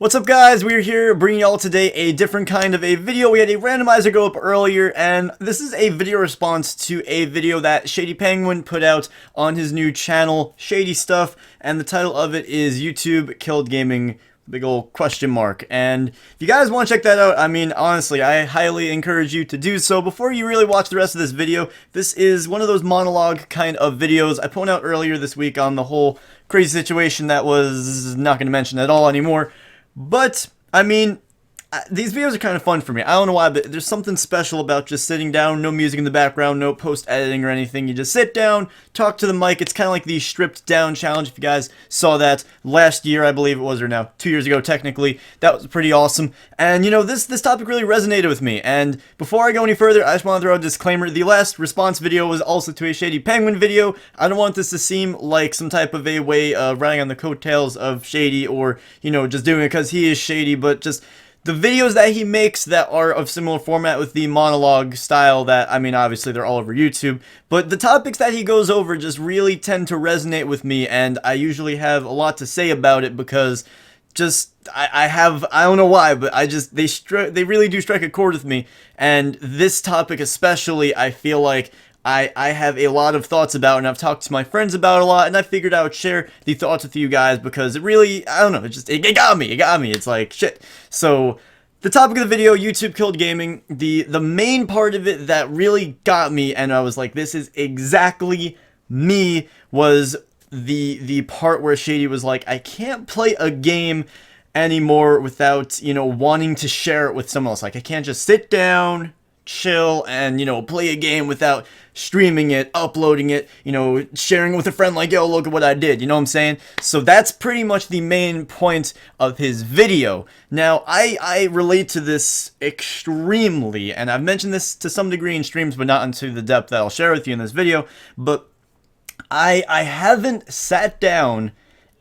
What's up guys, we're here bringing y'all today a different kind of a video. We had a randomizer go up earlier, and this is a video response to a video that Shady Penguin put out on his new channel, Shady Stuff, and the title of it is YouTube Killed Gaming, big ol' question mark. And if you guys want to check that out, I mean, honestly, I highly encourage you to do so. Before you really watch the rest of this video, this is one of those monologue kind of videos I pointed out earlier this week on the whole crazy situation that was not going to mention at all anymore. But, I mean, these videos are kind of fun for me. I don't know why, but there's something special about just sitting down, no music in the background, no post-editing or anything. You just sit down, talk to the mic. It's kind of like the stripped down challenge, if you guys saw that last year, I believe it was, or now 2 years ago, technically. That was pretty awesome. And, you know, this topic really resonated with me. And before I go any further, I just want to throw a disclaimer. The last response video was also to a Shady Penguin video. I don't want this to seem like some type of a way of riding on the coattails of Shady, or, you know, just doing it because he is Shady, but just the videos that he makes that are of similar format with the monologue style that, I mean, obviously they're all over YouTube, but the topics that he goes over just really tend to resonate with me, and I usually have a lot to say about it because just, I don't know why, but they really do strike a chord with me, and this topic especially, I feel like I have a lot of thoughts about, and I've talked to my friends about a lot, and I figured I would share the thoughts with you guys because it really, I don't know, it got me, it's like, shit. So, the topic of the video, YouTube Killed Gaming, the main part of it that really got me, and I was like, this is exactly me, was the part where Shady was like, I can't play a game anymore without, you know, wanting to share it with someone else. Like, I can't just sit down, chill, and, you know, play a game without streaming it, uploading it, you know, sharing it with a friend like, yo, look at what I did, you know what I'm saying? So that's pretty much the main point of his video. Now, I relate to this extremely, and I've mentioned this to some degree in streams, but not into the depth that I'll share with you in this video, but I haven't sat down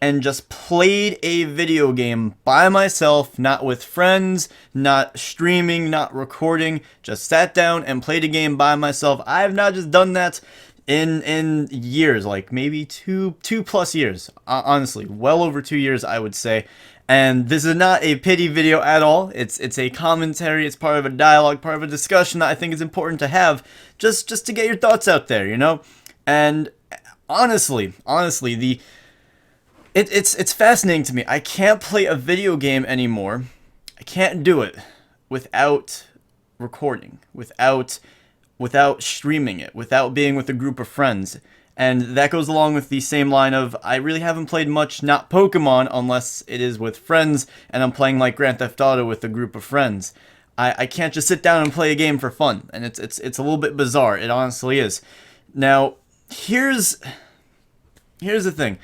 and just played a video game by myself, not with friends, not streaming, not recording, just sat down and played a game by myself. I have not just done that in years, like maybe two plus years, honestly, well over 2 years, I would say. And this is not a pity video at all. It's a commentary, it's part of a dialogue, part of a discussion that I think is important to have, just to get your thoughts out there, you know? And honestly, it's fascinating to me. I can't play a video game anymore. I can't do it without recording, without streaming it, without being with a group of friends. And that goes along with the same line of, I really haven't played much, not Pokemon, unless it is with friends, and I'm playing like Grand Theft Auto with a group of friends. I can't just sit down and play a game for fun, and it's a little bit bizarre. It honestly is. Now, here's the thing.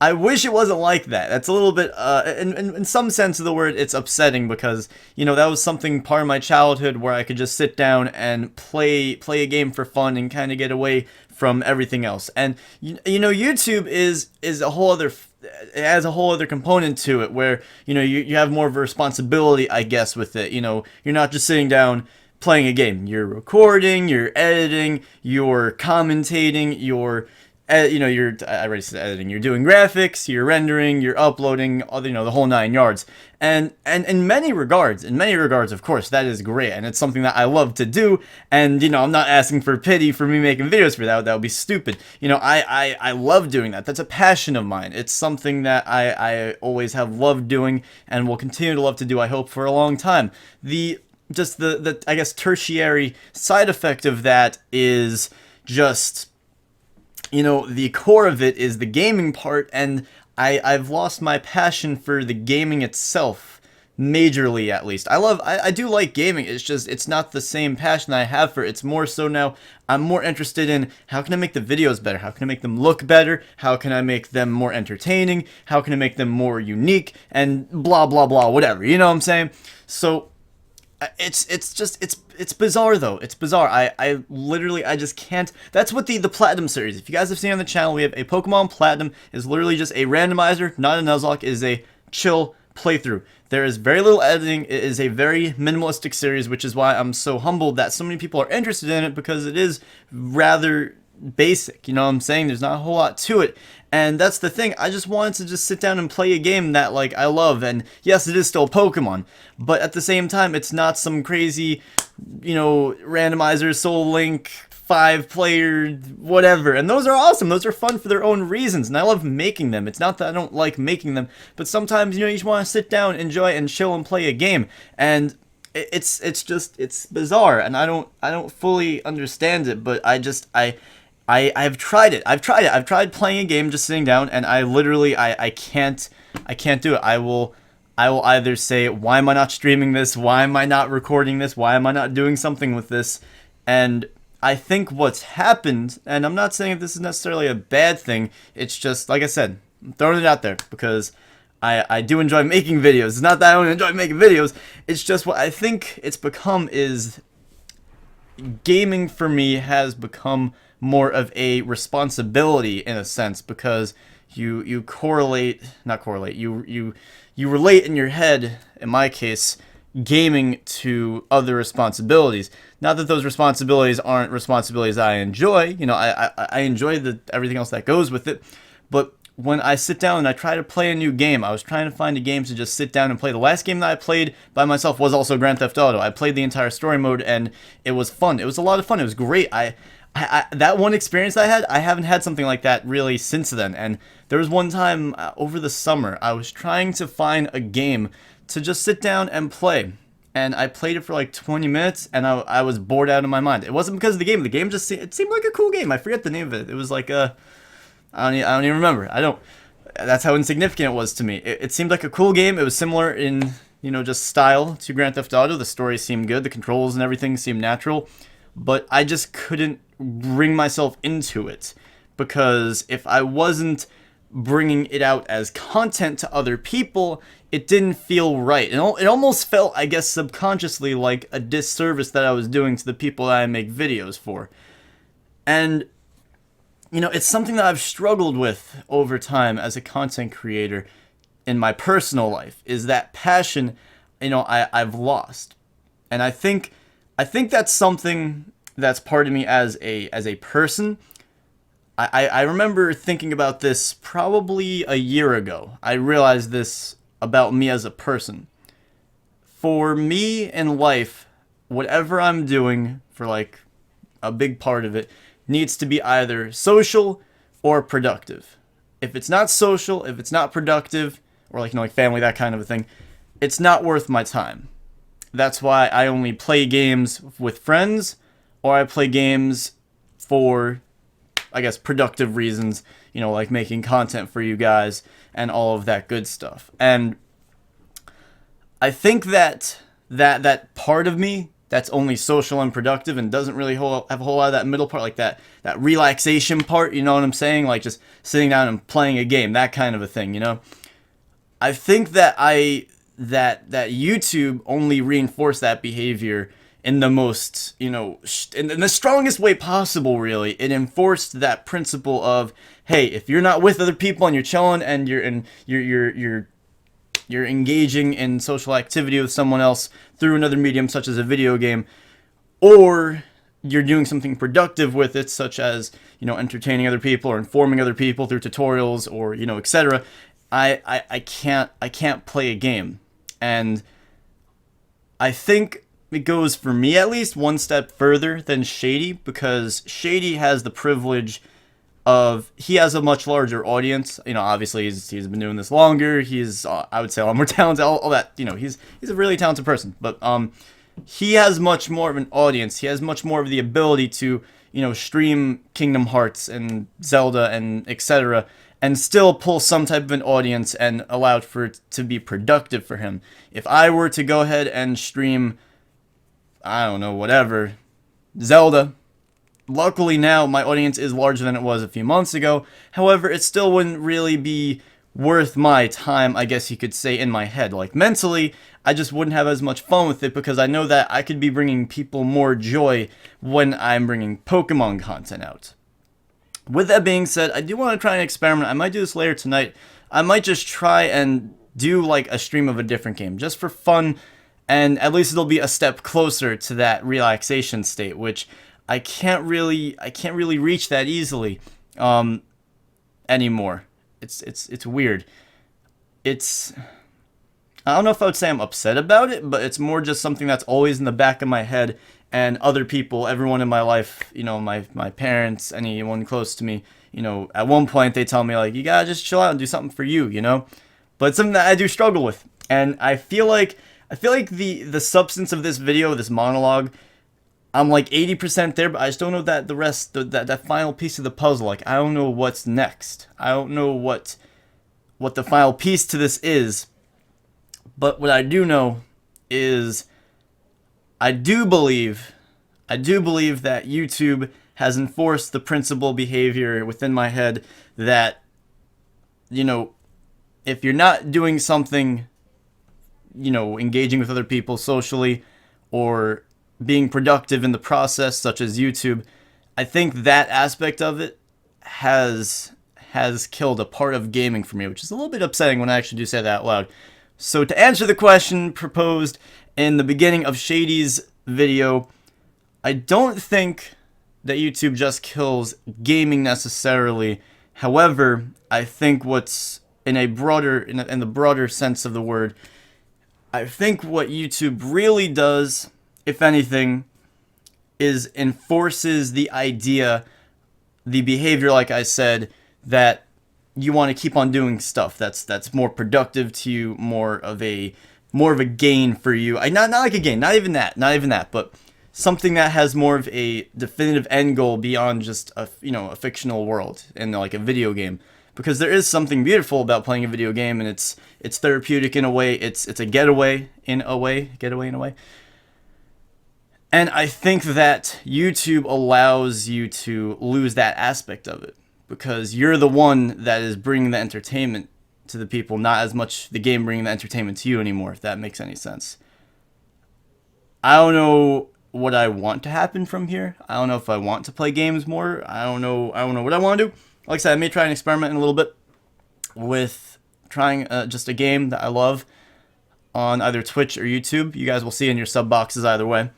I wish it wasn't like that. That's a little bit, in some sense of the word, it's upsetting because, you know, that was something part of my childhood where I could just sit down and play a game for fun and kind of get away from everything else. And, you know, YouTube is a whole other, it has a whole other component to it where, you know, you have more of a responsibility, I guess, with it. You know, you're not just sitting down playing a game. You're recording, you're editing, you're commentating, you know, I already said editing. You're doing graphics, you're rendering, you're uploading, you know, the whole 9 yards. And in many regards, of course, that is great, and it's something that I love to do. And, you know, I'm not asking for pity for me making videos for that. That would be stupid. You know, I love doing that. That's a passion of mine. It's something that I always have loved doing and will continue to love to do, I hope, for a long time. The I guess tertiary side effect of that is just, you know, the core of it is the gaming part, and I've lost my passion for the gaming itself, majorly at least. I do like gaming, it's just, it's not the same passion I have for it. It's more so now, I'm more interested in how can I make the videos better, how can I make them look better, how can I make them more entertaining, how can I make them more unique, and blah blah blah, whatever, you know what I'm saying? So, it's bizarre though. It's bizarre. I literally, I just can't. That's what the Platinum series, if you guys have seen on the channel, we have a Pokemon Platinum, is literally just a randomizer, not a Nuzlocke, is a chill playthrough. There is very little editing. It is a very minimalistic series, which is why I'm so humbled that so many people are interested in it, because it is rather basic, you know what I'm saying? There's not a whole lot to it. And that's the thing. I just wanted to just sit down and play a game that like I love. And yes, it is still Pokemon, but at the same time, it's not some crazy, you know, randomizer, Soul Link, 5-player, whatever. And those are awesome. Those are fun for their own reasons. And I love making them. It's not that I don't like making them, but sometimes, you know, you just want to sit down, enjoy, and chill and play a game. And it's bizarre, and I don't fully understand it, but I've tried it. I've tried playing a game just sitting down, and I literally I can't do it. I will either say, why am I not streaming this? Why am I not recording this? Why am I not doing something with this? And I think what's happened, and I'm not saying this is necessarily a bad thing, it's just, like I said, I'm throwing it out there because I do enjoy making videos. It's not that I don't enjoy making videos, it's just what I think it's become is gaming for me has become more of a responsibility in a sense, because you correlate, not correlate, you relate in your head, in my case, gaming to other responsibilities. Not that those responsibilities aren't responsibilities I enjoy, you know, I enjoy everything else that goes with it, but when I sit down and I try to play a new game, I was trying to find a game to just sit down and play. The last game that I played by myself was also Grand Theft Auto. I played the entire story mode, and it was fun. It was a lot of fun. It was great. That one experience I had, I haven't had something like that really since then. And there was one time over the summer, I was trying to find a game to just sit down and play. And I played it for like 20 minutes, and I was bored out of my mind. It wasn't because of the game. The game just it seemed like a cool game. I forget the name of it. It was like a... I don't even remember. That's how insignificant it was to me. It seemed like a cool game. It was similar in, you know, just style to Grand Theft Auto. The story seemed good. The controls and everything seemed natural. But I just couldn't bring myself into it. Because if I wasn't bringing it out as content to other people, it didn't feel right. It almost felt, I guess, subconsciously like a disservice that I was doing to the people that I make videos for. And... you know, it's something that I've struggled with over time as a content creator in my personal life, is that passion, you know, I've lost. And I think that's something that's part of me as a person. I remember thinking about this probably a year ago. I realized this about me as a person. For me in life, whatever I'm doing, for like a big part of it, needs to be either social or productive. If it's not social, if it's not productive, or like, you know, like family, that kind of a thing, it's not worth my time. That's why I only play games with friends, or I play games for, I guess, productive reasons, you know, like making content for you guys and all of that good stuff. And I think that part of me that's only social and productive and doesn't really have a whole lot of that middle part, like that relaxation part, you know what I'm saying? Like just sitting down and playing a game, that kind of a thing, you know? I think that that YouTube only reinforced that behavior in the most, you know, in the strongest way possible, really. It enforced that principle of, hey, if you're not with other people and you're chilling and you're engaging in social activity with someone else through another medium such as a video game, or you're doing something productive with it, such as, you know, entertaining other people or informing other people through tutorials or, you know, etc. I can't play a game. And I think it goes, for me at least, one step further than Shady, because Shady has the privilege of, he has a much larger audience. You know, obviously he's been doing this longer. He's I would say a lot more talented, all that, you know, he's a really talented person, but he has much more of an audience. He has much more of the ability to, you know, stream Kingdom Hearts and Zelda and etc. and still pull some type of an audience and allow it for it to be productive for him. If I were to go ahead and stream, I don't know, whatever, Zelda, luckily now my audience is larger than it was a few months ago. However, it still wouldn't really be worth my time, I guess you could say, in my head. Like, mentally, I just wouldn't have as much fun with it, because I know that I could be bringing people more joy when I'm bringing Pokemon content out. With that being said, I do want to try an experiment. I might do this later tonight. I might just try and do like a stream of a different game, just for fun, and at least it'll be a step closer to that relaxation state, which I can't really reach that easily anymore. It's weird. It's I don't know if I would say I'm upset about it, but it's more just something that's always in the back of my head, and other people, everyone in my life, my parents, anyone close to me, at one point they tell me like, you gotta just chill out and do something for you. But it's something that I do struggle with, and I feel like the substance of this video, this monologue, I'm like 80% there, but I just don't know that the rest, that final piece of the puzzle. Like, I don't know what's next. I don't know what the final piece to this is. But what I do know is I do believe that YouTube has enforced the principle behavior within my head that, if you're not doing something, engaging with other people socially or being productive in the process, such as YouTube, I think that aspect of it has killed a part of gaming for me, which is a little bit upsetting when I actually do say that out loud. So to answer the question proposed in the beginning of Shady's video, I don't think that YouTube just kills gaming necessarily. However, I think what's in the broader sense of the word, I think what YouTube really does, if anything, is enforces the idea, the behavior, like I said, that you want to keep on doing stuff that's more productive to you, more of a gain for you. Not like a gain, not even that, but something that has more of a definitive end goal beyond just a fictional world and like a video game. Because there is something beautiful about playing a video game, and it's therapeutic in a way. It's a getaway in a way. And I think that YouTube allows you to lose that aspect of it, because you're the one that is bringing the entertainment to the people, not as much the game bringing the entertainment to you anymore, if that makes any sense. I don't know what I want to happen from here. I don't know if I want to play games more. I don't know what I want to do. Like I said, I may try and experiment in a little bit with trying just a game that I love on either Twitch or YouTube. You guys will see in your sub boxes either way.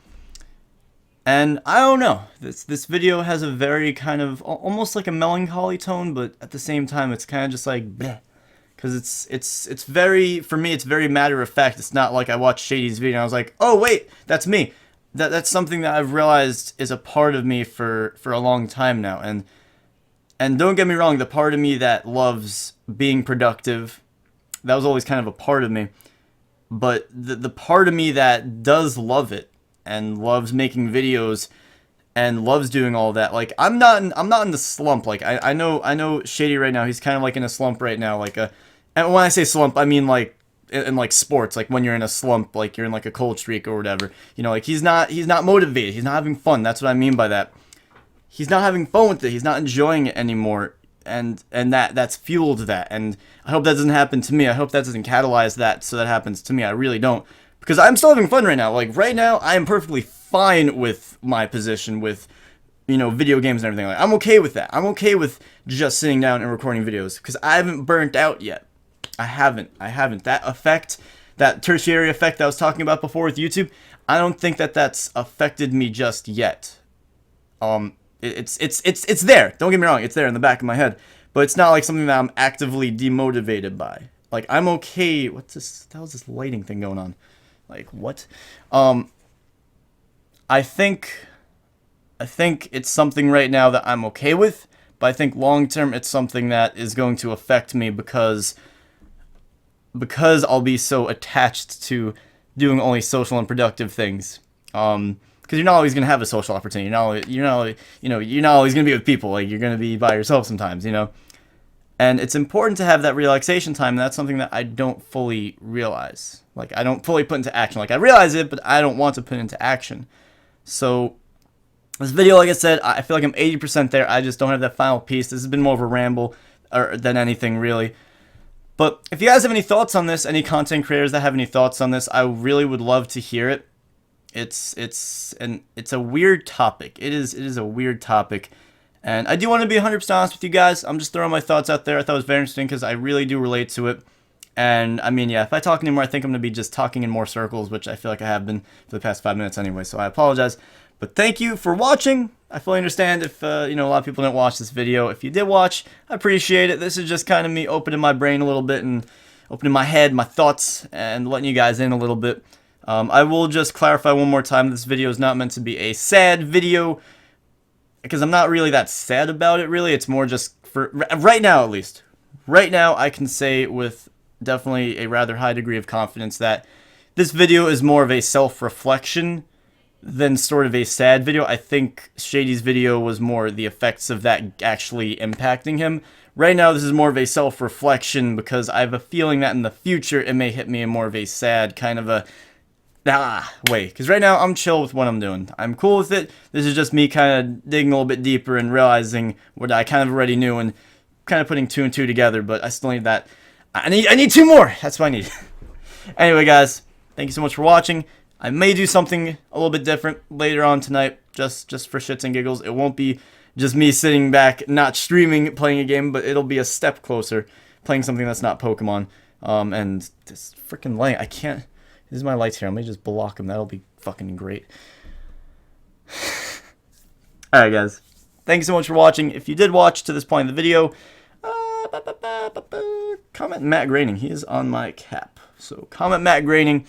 And I don't know, this video has a very kind of almost like a melancholy tone, but at the same time it's kind of just like bleh, because it's very, for me, it's very matter of fact. It's not like I watched Shady's video and I was like, oh wait, that's me. That's something that I've realized is a part of me for a long time now. And don't get me wrong, the part of me that loves being productive, that was always kind of a part of me. But the part of me that does love it and loves making videos and loves doing all that, like, I'm not in the slump. Like, I know Shady right now, he's kind of like in a slump right now, like and when I say slump, I mean like in like sports, like when you're in a slump, like you're in like a cold streak or whatever, like he's not motivated, he's not having fun. That's what I mean by that. He's not having fun with it, he's not enjoying it anymore, and that's fueled that. And I hope that doesn't happen to me. I hope that doesn't catalyze that so that happens to me. I really don't. Because I'm still having fun right now. Like, right now, I am perfectly fine with my position with, video games and everything. Like, I'm okay with that. I'm okay with just sitting down and recording videos. Because I haven't burnt out yet. I haven't. That effect, that tertiary effect that I was talking about before with YouTube, I don't think that's affected me just yet. It's there. Don't get me wrong. It's there in the back of my head. But it's not like something that I'm actively demotivated by. Like, I'm okay. What's this? That was this lighting thing going on. Like, what? I think it's something right now that I'm okay with, but I think long term it's something that is going to affect me because I'll be so attached to doing only social and productive things. Because you're not always gonna have a social opportunity. You're not always gonna be with people. Like, you're gonna be by yourself sometimes. And it's important to have that relaxation time, and that's something that I don't fully realize. Like, I don't fully put into action. Like, I realize it, but I don't want to put it into action. So, this video, like I said, I feel like I'm 80% there. I just don't have that final piece. This has been more of a ramble than anything, really. But if you guys have any thoughts on this, any content creators that have any thoughts on this, I really would love to hear it. It's a weird topic. It is a weird topic. And I do want to be 100% honest with you guys. I'm just throwing my thoughts out there. I thought it was very interesting because I really do relate to it. And, I mean, yeah, if I talk anymore, I think I'm going to be just talking in more circles, which I feel like I have been for the past 5 minutes anyway, so I apologize. But thank you for watching. I fully understand if, you know, a lot of people didn't watch this video. If you did watch, I appreciate it. This is just kind of me opening my brain a little bit and opening my head, my thoughts, and letting you guys in a little bit. I will just clarify one more time, this video is not meant to be a sad video, because I'm not really that sad about it, really. It's more just for, right now at least. Right now, I can say with definitely a rather high degree of confidence that this video is more of a self-reflection than sort of a sad video. I think Shady's video was more the effects of that actually impacting him. Right now, this is more of a self-reflection because I have a feeling that in the future, it may hit me in more of a sad kind of a way. Because right now, I'm chill with what I'm doing. I'm cool with it. This is just me kind of digging a little bit deeper and realizing what I kind of already knew and kind of putting 2 and 2 together, but I still need that. I need 2 more. That's what I need. Anyway, guys, thank you so much for watching. I may do something a little bit different later on tonight, just for shits and giggles. It won't be just me sitting back, not streaming, playing a game, but it'll be a step closer, playing something that's not Pokemon. And this freaking light, I can't. This is my lights here. Let me just block them. That'll be fucking great. Alright, guys. Thank you so much for watching. If you did watch to this point in the video, comment Matt Groening. He is on my cap. So comment Matt Groening.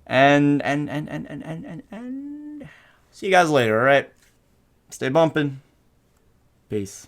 And see you guys later, alright? Stay bumping. Peace.